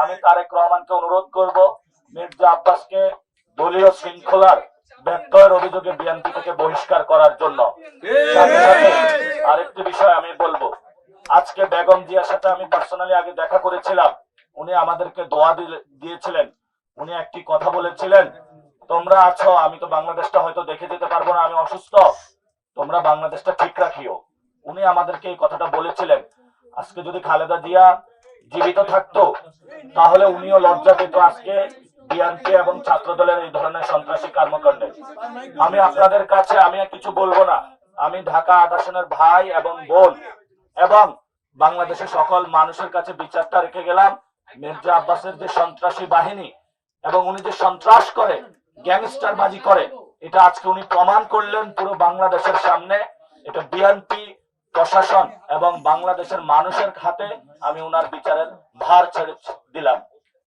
আমি তারেক রহমানকে অনুরোধ করব মির্জা আব্বাসকে দলীয় শৃঙ্খলার ব্যত্যয়ের অভিযোগে বিএনপি থেকে বহিষ্কার করার জন্য। সাথে সাথে আরেকটি বিষয় আমি বলবো, আজকে বেগম জিয়ার সাথে আমি পার্সোনালি আগে দেখা করেছিলাম, উনি আমাদেরকে দোয়া দিয়েছিলেন। উনি একটি কথা বলেছিলেন, তোমরা আছো, আমি তো বাংলাদেশটা হয়তো দেখে যেতে পারবো না, আমি অসুস্থ, তোমরা বাংলাদেশটা ঠিক রাখিও। উনি আমাদেরকে এই কথাটা বলেছিলেন। আজকে যদি খালেদা জিয়া জীবিত থাকতো তাহলে উনিও লজ্জা পেত আজকে বিএনপি এবং ছাত্র দলের এই ধরনের সন্ত্রাসী কর্মকাণ্ডে। আমি আপনাদের কাছে আমি কিছু বলবো না, আমি ঢাকা ৮ আসনের ভাই এবং বোন এবং বাংলাদেশের সকল মানুষের কাছে বিচারটা রেখে গেলাম। মির্জা আব্বাসের যে সন্ত্রাসী বাহিনী এবং উনি যে সন্ত্রাস করে, গ্যাংস্টারবাজি করে, এটা আজকে উনি প্রমাণ করলেন পুরো বাংলাদেশের সামনে। এটা বিএনপি প্রশাসন এবং বাংলাদেশের মানুষের হাতে আমি ওনার বিচারের ভার ছেড়ে দিলাম।